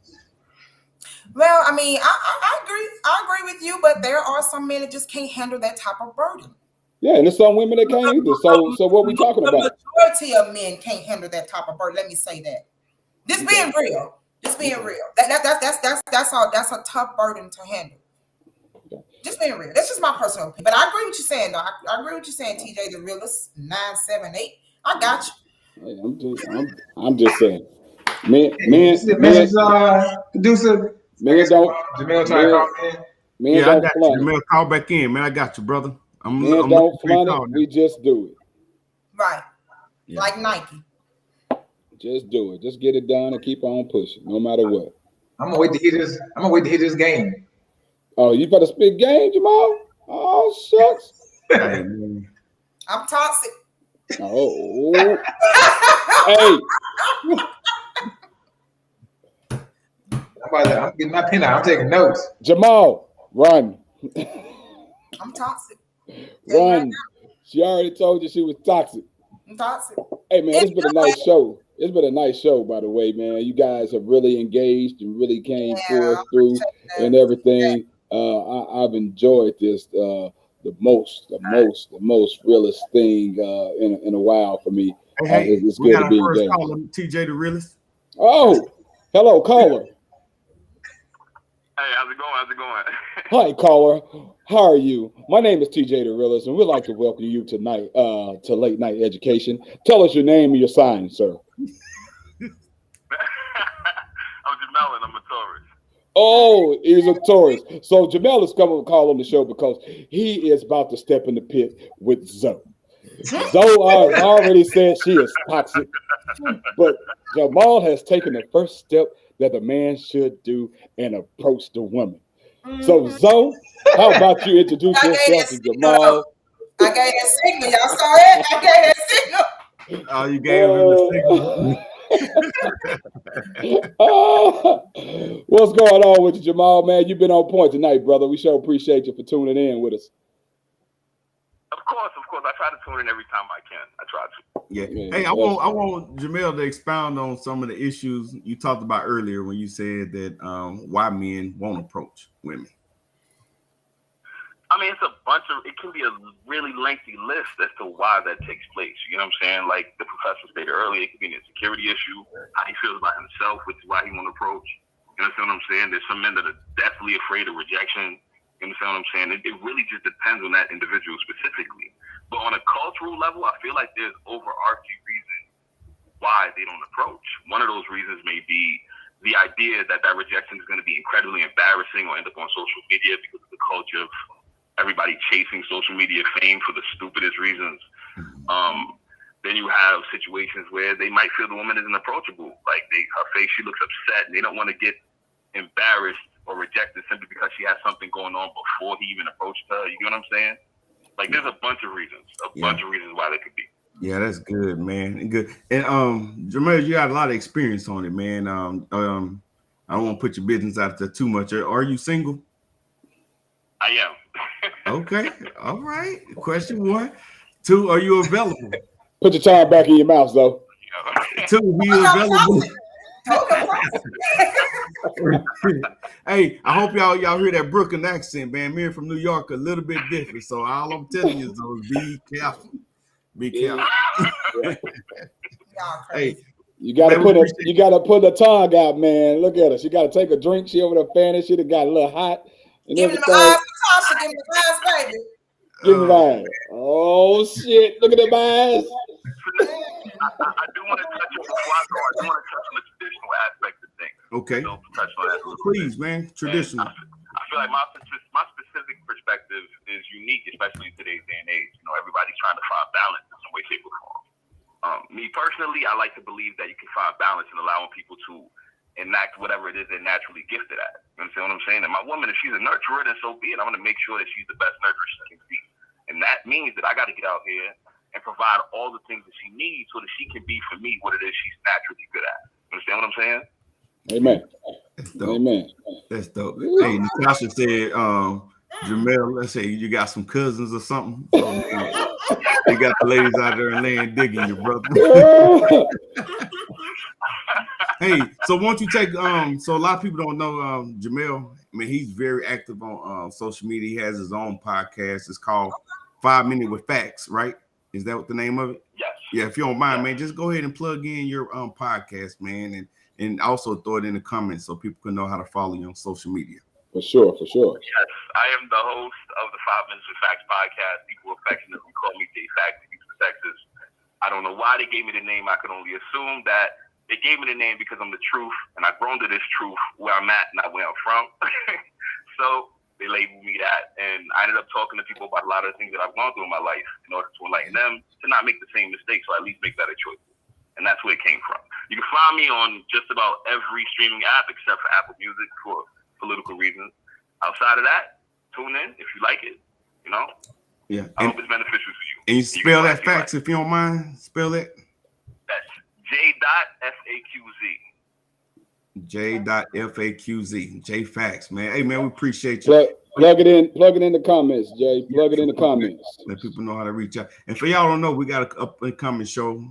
Well, I mean, I agree. I agree with you, but there are some men that just can't handle that type of burden. Yeah, and there's some women that can't either. So what we talking about? The majority of men can't handle that type of burden. Let me say that. This being real. That's a tough burden to handle. Just being real. That's just my personal opinion. But I agree with you saying, though. I agree with you saying, TJ, the realist 978. I got you. Hey, I'm just saying. Men, producer. Men don't. Jamil trying to call in. Men I don't got flaunt you. Jamil, call back in, man. I got you, brother. Men don't flaunt it. We just do it. Right. Yeah. Like Nike. Just do it. Just get it done and keep on pushing, no matter what. I'm gonna wait to hit this game. Oh, you better spit game, Jamal? Oh, shucks. I'm toxic. Oh. Hey. I'm getting my pen out. I'm taking notes. Jamal, run. I'm toxic. Run. She already told you she was toxic. I'm toxic. Hey, man, it's been a nice show. It's been a nice show, by the way, man. You guys have really engaged and really came forth through and everything. I've enjoyed this the most realest thing in a while for me. It's good to be engaged. TJ the realist. Oh, hello, caller. Hey, how's it going? Hi, caller. How are you? My name is TJ the Realist, and we'd like to welcome you tonight to Late Night Education. Tell us your name and your sign, sir. I'm Jamel, and I'm a Taurus. Oh, he's a Taurus. So Jamel is coming to call on the show because he is about to step in the pit with Zoe. Zoe already said she is toxic, but Jamal has taken the first step that the man should do and approach the woman. So Zoe, how about you introduce yourself to Jamal? I gave that signal. Y'all saw it? I gave that signal. Oh, you gave him the signal. What's going on with you, Jamal, man? You've been on point tonight, brother. We sure appreciate you for tuning in with us. Of course. I try to tune in every time I can. I try to. Yeah. Hey, I want Jamel to expound on some of the issues you talked about earlier when you said that why men won't approach women. I mean, it can be a really lengthy list as to why that takes place. You know what I'm saying? Like the professor stated earlier, it could be an insecurity issue, how he feels about himself, which is why he won't approach. You understand what I'm saying? There's some men that are deathly afraid of rejection. You understand what I'm saying? It really just depends on that individual specifically. But on a cultural level, I feel like there's overarching reasons why they don't approach. One of those reasons may be the idea that rejection is going to be incredibly embarrassing or end up on social media because of the culture of everybody chasing social media fame for the stupidest reasons. Then you have situations where they might feel the woman isn't approachable. Like her face, she looks upset, and they don't want to get embarrassed or rejected simply because she has something going on before he even approached her. You know what I'm saying? Like there's a bunch of reasons why they could be. Yeah, that's good, man. Good. And Jamel, you got a lot of experience on it, man. I don't want to put your business out there too much. Are you single? I am. Okay. All right. Question 1. 2, are you available? Put your tongue back in your mouth, though. 2, are you available? Hey, I hope y'all hear that Brooklyn accent, man. Me from New York, a little bit different. So all I'm telling you is be careful. Be careful. Hey, you gotta put the tongue out, man. Look at her. She gotta take a drink. She over there fanning. She got a little hot. Give me the eyes, Tasha. Give me the eyes, baby. Give me mine. Oh shit! Look at the eyes. I do want to touch on before I go. I do want to touch on the traditional aspect of things. Okay. So touch on that a little Please, bit. man. Traditional. I feel like my specific perspective is unique, especially in today's day and age. You know, everybody's trying to find balance in some way, shape, or form. Me personally, I like to believe that you can find balance in allowing people to enact whatever it is they're naturally gifted at. You understand what I'm saying? And my woman, if she's a nurturer, then so be it. I'm going to make sure that she's the best nurturer she can be. And that means that I got to get out here and provide all the things that she needs so that she can be for me what it is she's naturally good at. You understand what I'm saying? Amen. That's dope. Amen. That's dope. Hey, Natasha said, Jamel, let's say you got some cousins or something. So, they got the ladies out there laying digging you, brother. Hey, so won't you take so a lot of people don't know Jamel. I mean, he's very active on social media. He has his own podcast. It's called 5 Minutes with Facts, right? Is that what the name of it? Yes. Yeah, if you don't mind, man, just go ahead and plug in your podcast, man, and also throw it in the comments so people can know how to follow you on social media. For sure. Yes, I am the host of the 5 Minutes with Facts podcast. People affectionately call me J Facts in Houston, Texas. I don't know why they gave me the name. I can only assume that they gave me the name because I'm the truth, and I've grown to this truth where I'm at, not where I'm from. So they labeled me that, and I ended up talking to people about a lot of the things that I've gone through in my life in order to enlighten them to not make the same mistakes, or at least make better choices. And that's where it came from. You can find me on just about every streaming app except for Apple Music for political reasons. Outside of that, tune in if you like it. You know? Yeah. I hope it's beneficial for you. And you spell that facts if you don't mind. Spell it. That's J.FAQZ. J.FAQZ. J Facts, man. Hey, man, we appreciate you. Plug it in the comments, Jay. Plug it in the comments. Let people know how to reach out. And for y'all don't know, we got an up and coming show.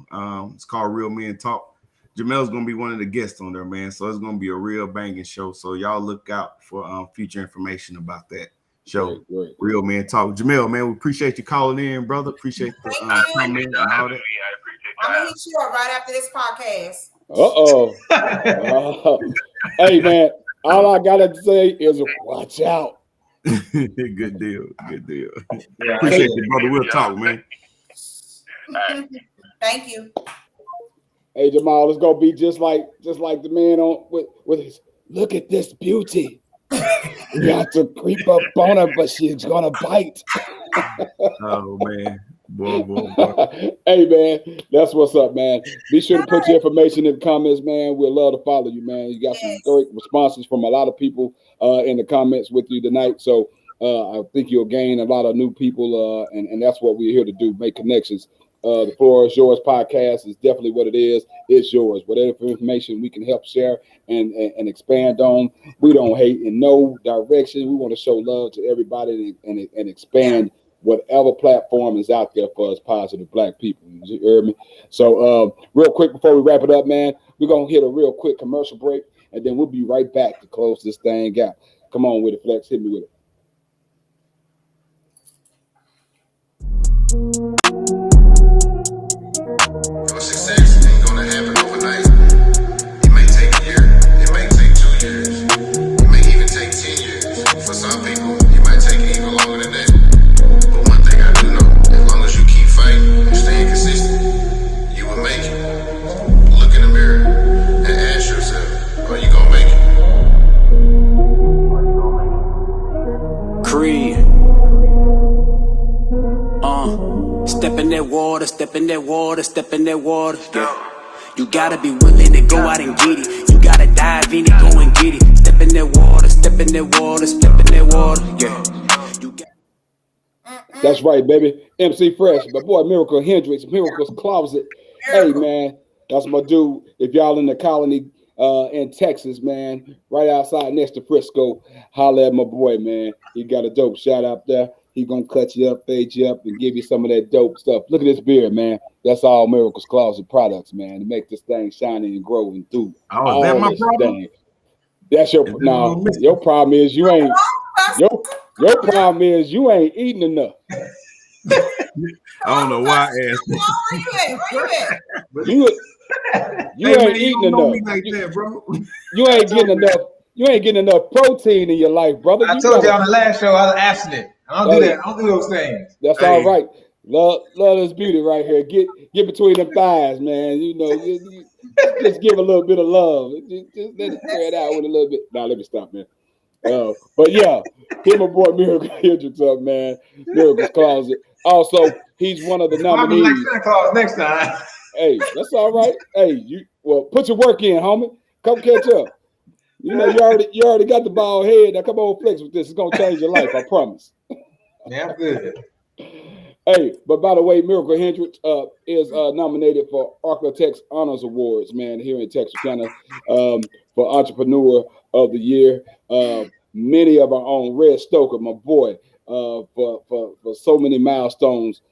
It's called Real Men Talk. Jamel's gonna be one of the guests on there, man. So it's gonna be a real banging show. So y'all look out for future information about that show. Great. Real Men Talk. Jamel, man, we appreciate you calling in, brother. Appreciate the comment and all that. I'm gonna hit you up right after this podcast. Hey, man, all I gotta say is watch out. Good deal. Yeah. Appreciate you, brother. We'll talk, man. Thank you. Hey, Jamal, it's gonna be just like the man on with his look at this beauty. You got to creep up on her, but she's gonna bite. Oh man. Boy. Hey man, that's what's up, man. Be sure to put your information in the comments, man. We'd love to follow you, man. You got some great responses from a lot of people in the comments with you tonight. So I think you'll gain a lot of new people, and that's what we're here to do, make connections. The Floor is Yours podcast is definitely what it is. It's yours. Whatever information we can help share and expand on. We don't hate in no direction. We want to show love to everybody and expand whatever platform is out there for us positive Black people. You heard me? So real quick before we wrap it up, man, we're going to hit a real quick commercial break, and then we'll be right back to close this thing out. Come on with it, Flex. Hit me with it. Your success ain't gonna happen overnight. It may take a year, it may take 2 years, it may even take 10 years. For some people, it might take even longer than that. But one thing I do know, as long as you keep fighting and staying consistent, you will make it. Look in the mirror and ask yourself, are you gonna make it? Creed. Step in that water, step in that water, step in that water. Yeah. You gotta be willing to go out and get it. You gotta dive in it, go and get it. Step in that water, step in that water, step in that water. Yeah. You got. That's right, baby. MC Fresh, my boy Miracle Hendrix, Miracle's Closet. Hey, man, that's my dude. If y'all in the colony in Texas, man, right outside next to Frisco, holla at my boy, man. He got a dope shot out there. He gonna cut you up, fade you up, and give you some of that dope stuff. Look at this beard, man. That's all Miracle's Closet products, man, to make this thing shiny and grow and do. Oh, is that my problem? That's your no. Your problem is you ain't. Your problem is you ain't eating enough. I don't know why I asked. Where you at? You ain't eating enough. Like that, bro. You ain't getting enough. You ain't getting enough protein in your life, brother. I told you on the last show I was abstinent. I don't do that. I don't do those things. That's all right. Love this beauty right here. Get between them thighs, man. You know, just give a little bit of love. Just let it spread out with a little bit. Now let me stop, man. But yeah, hit my boy Miracle Hendricks up, man. Miracle's Closet. Also, he's one of the nominees. Like Santa Claus next time. Hey, that's all right. Hey, put your work in, homie. Come catch up. You know, you already got the bald head. Now come on, flex with this. It's gonna change your life, I promise. Yeah, I'm good. Hey, but by the way, Miracle Hendricks is nominated for Architects Honors Awards, man, here in Texarkana for Entrepreneur of the Year. Many of our own, Red Stoker, my boy, for so many milestones.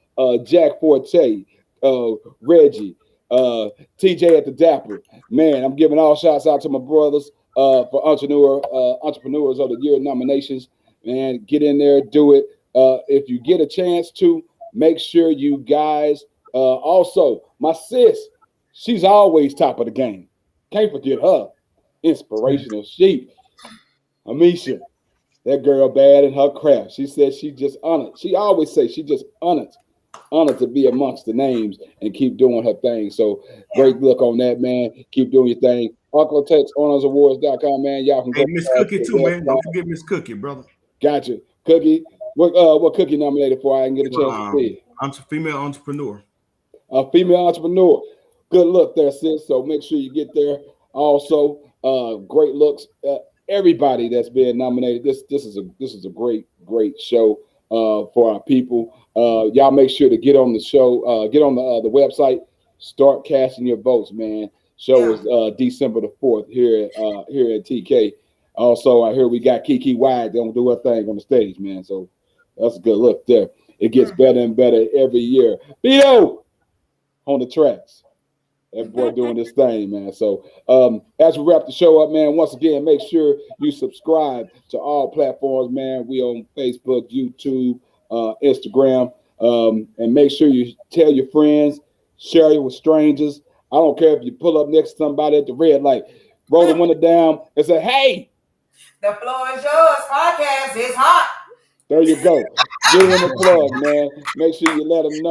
Jack Forte, Reggie, TJ at the Dapper. Man, I'm giving all shots out to my brothers for Entrepreneurs of the Year nominations. Man, get in there, do it. If you get a chance to, make sure you guys also, my sis, she's always top of the game. Can't forget her. Inspirational sheep. Amisha, that girl bad in her craft. She said she just honored. She always say she just honored to be amongst the names and keep doing her thing. So great look on that, man. Keep doing your thing. ArchitectsHonorsAwards.com, man. Y'all can Hey, go. Miss Cookie too, man. Don't forget Miss Cookie, brother. Gotcha. Cookie. What Cookie nominated for? I can get a chance to see it. Female entrepreneur. A female entrepreneur. Good look there, sis. So make sure you get there. Also, great looks. Everybody that's been nominated. This is a great show for our people. Y'all make sure to get on the show. Get on the website. Start casting your votes, man. Show is December the 4th here at TK. Also, I hear we got Kiki Wide gonna do her thing on the stage, man. So that's a good look there. It gets better and better every year. Theo on the tracks. That boy doing this thing, man. So as we wrap the show up, man, once again, make sure you subscribe to all platforms, man. We on Facebook, YouTube, Instagram, and make sure you tell your friends, share it with strangers. I don't care if you pull up next to somebody at the red light, roll the window down and say, hey, the floor is yours. Podcast is hot. There you go. Get in the plug, man. Make sure you let them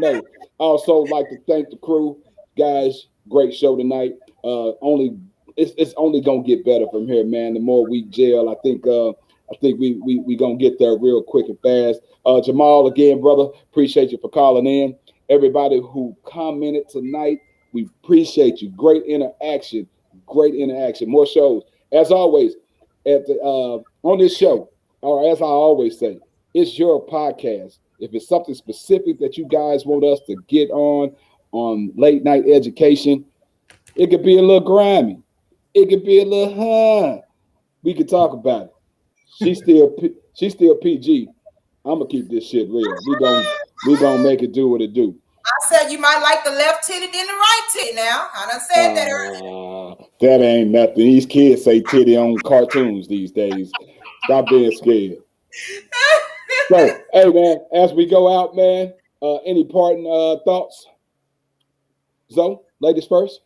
know. Also, like to thank the crew, guys. Great show tonight. It's only gonna get better from here, man. The more we gel, I think we gonna get there real quick and fast. Jamal, again, brother, appreciate you for calling in. Everybody who commented tonight, we appreciate you. Great interaction. More shows, as always. On this show, or as I always say, it's your podcast. If it's something specific that you guys want us to get on late night education, it could be a little grimy. It could be a little, we could talk about it. She's still PG. I'm gonna keep this shit real. We gonna make it do what it do. I said you might like the left titty than the right titty now. I done said that earlier. That ain't nothing. These kids say titty on cartoons these days. Stop being scared. So, hey, man, as we go out, man, any parting thoughts? Zoe, ladies first.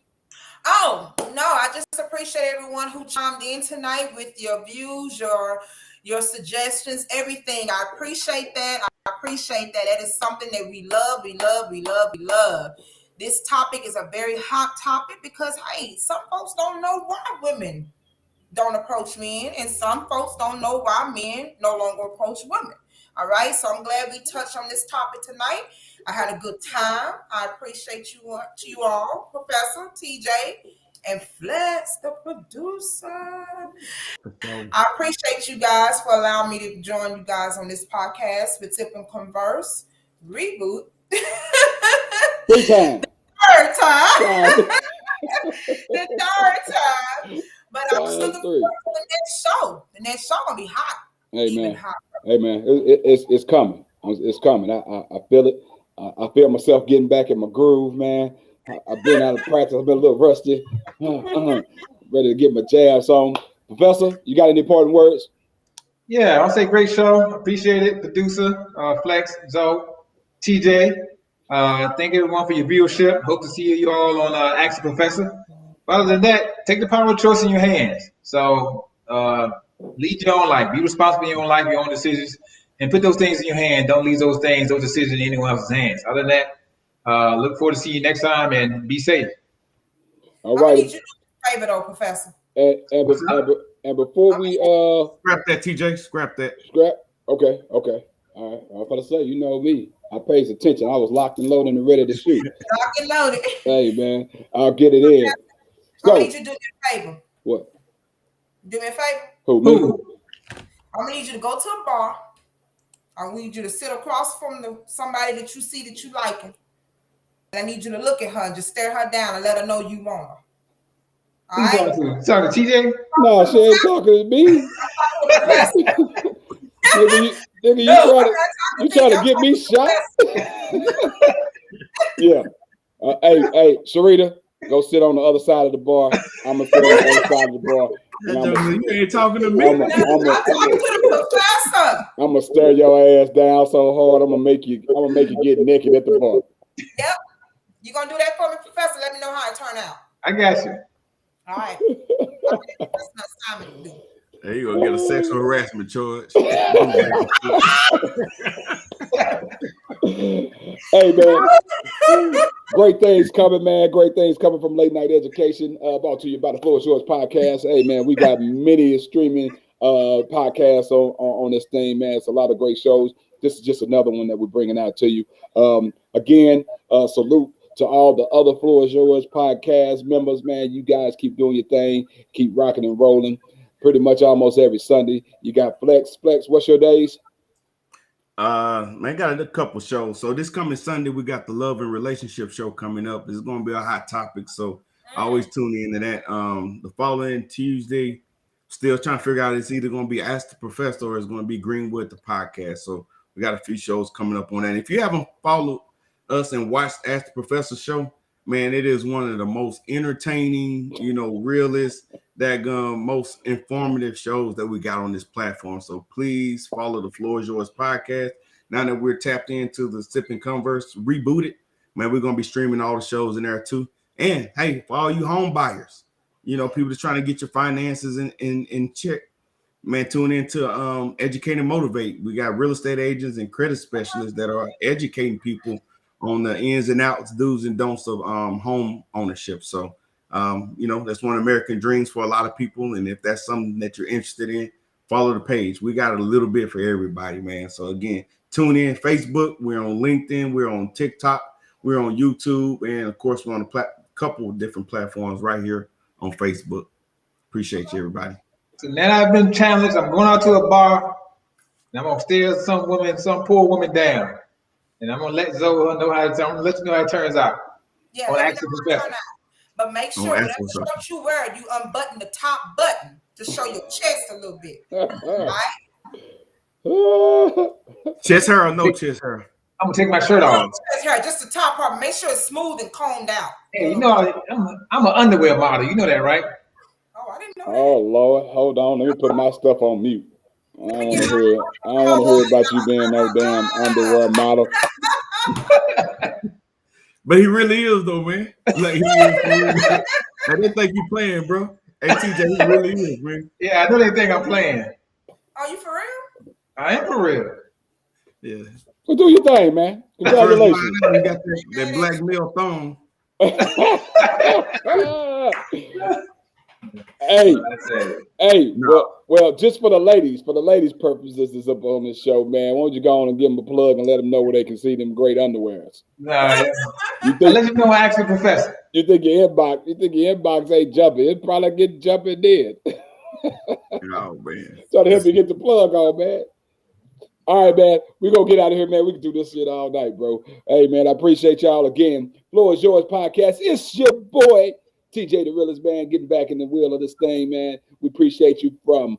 Oh, no, I just appreciate everyone who chimed in tonight with your views, your suggestions, everything. I appreciate that. That is something that we love. This topic is a very hot topic because, hey, some folks don't know why women don't approach men, and some folks don't know why men no longer approach women. All right, so I'm glad we touched on this topic tonight. I had a good time. I appreciate you all, Professor, TJ, and Flex, the producer. I appreciate you guys for allowing me to join you guys on this podcast with Tip and Converse. Reboot. Three times. Third time. The third time. But I'm still looking forward to the next show. The next show gonna be hot. Hey man, it's coming. It's coming. I feel it. I feel myself getting back in my groove, man. I've been out of practice. I've been a little rusty. Ready to get my jabs on. Professor, you got any important words? Yeah, I'll say great show. Appreciate it. Producer, Flex, Zoe, TJ. Thank everyone for your viewership. Hope to see you all on Ask the Professor. Other than that, take the power of choice in your hands. So lead your own life. Be responsible in your own life, your own decisions. and put those things in your hand. Don't leave those decisions in anyone else's hands. Other than that, look forward to seeing you next time and be safe. All I'm gonna right. need you to do a favor though, Professor. And before we scrap that, TJ, scrap that. Scrap. Okay. All right. I was gonna say, you know me. I pays attention. I was locked and loaded and ready to shoot. Locked and loaded. Hey man, I'll get it in. So, I need you to do me a favor. What? Do me a favor. Who, me? I'm gonna need you to go to a bar. I need you to sit across from somebody that you see that you liking. And I need you to look at her and just stare her down and let her know you want her. All right? Talking to TJ? No, she ain't talking to me. Nigga, you trying to get me shot? Yeah. Hey, Sharita, go sit on the other side of the bar. I'm gonna sit on the other side of the bar. You ain't talking to me. I'm talking to the professor. I'm gonna stir your ass down so hard. I'm gonna make you get naked at the bar. Yep. You gonna do that for me, Professor? Let me know how it turned out. I got you. All right. That's an assignment to do. There you go, get a sexual harassment charge. Hey man, great things coming, man. Great things coming from Late Night Education. Brought to you by the Floor is Yours podcast. Hey man, we got many streaming podcasts on this thing, man. It's a lot of great shows. This is just another one that we're bringing out to you. Again, salute to all the other Floor is Yours podcast members, man. You guys keep doing your thing, keep rocking and rolling. Pretty much almost every Sunday. You got Flex. Flex, what's your days? Man, got a couple shows. So this coming Sunday, we got the Love and Relationship show coming up. It's going to be a hot topic, so always tune into that. The following Tuesday, still trying to figure out it's either going to be Ask the Professor or it's going to be Greenwood the podcast. So we got a few shows coming up on that. And if you haven't followed us and watched Ask the Professor show, man, it is one of the most entertaining, realist, most informative shows that we got on this platform. So please follow the Floor is Yours podcast. Now that we're tapped into the Sipping Converse Rebooted, man, we're going to be streaming all the shows in there too. And hey, for all you home buyers, people that's trying to get your finances in check, man, tune into Educate and Motivate. We got real estate agents and credit specialists that are educating people on the ins and outs, do's and don'ts of home ownership. So, that's one of the American dreams for a lot of people. And if that's something that you're interested in, follow the page. We got a little bit for everybody, man. So again, tune in. Facebook, we're on LinkedIn, we're on TikTok, we're on YouTube, and of course, we're on a couple of different platforms right here on Facebook. Appreciate you, everybody. So now I've been challenged. I'm going out to a bar, and I'm gonna stare some poor woman down. And I'm gonna let Zoe know I'm gonna let you know how it turns out. Yeah, let me know how it turns out. But make sure whatever shirt you wear, you unbutton the top button to show your chest a little bit. All right? Chest hair or no chest hair? I'm gonna take my shirt off. Chest hair, just the top part. Make sure it's smooth and combed out. Hey, I'm an underwear model. You know that, right? Oh, I didn't know that. Oh Lord, hold on. Let me put my stuff on mute. I don't want to hear about you being no damn underwear model. But he really is though, man. Like, I didn't think you playing, bro. Hey, TJ, he really is, man. Yeah, I know they think I'm playing. Are you for real? I am for real. Yeah. Well, do your thing, man. Congratulations. You got that black male thong. Hey, well, just for the ladies' purposes, this is up on this show, man. Why don't you go on and give them a plug and let them know where they can see them great underwears? Nah, let you know I asked the professor. You think your inbox ain't jumping? It probably get jumping then. Oh man. Trying to help you get the plug on, man. All right, man. We're gonna get out of here, man. We can do this shit all night, bro. Hey, man, I appreciate y'all again. Floor is Yours podcast. It's your boy, TJ the Realest, man, getting back in the wheel of this thing, man. We appreciate you from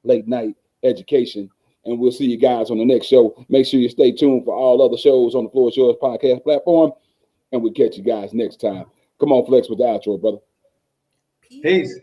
Late Night Education, and we'll see you guys on the next show. Make sure you stay tuned for all other shows on the Floor is Yours podcast platform, and we'll catch you guys next time. Come on, Flex, with the outro, brother. Peace. Thank you.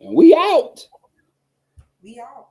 And we out. We out.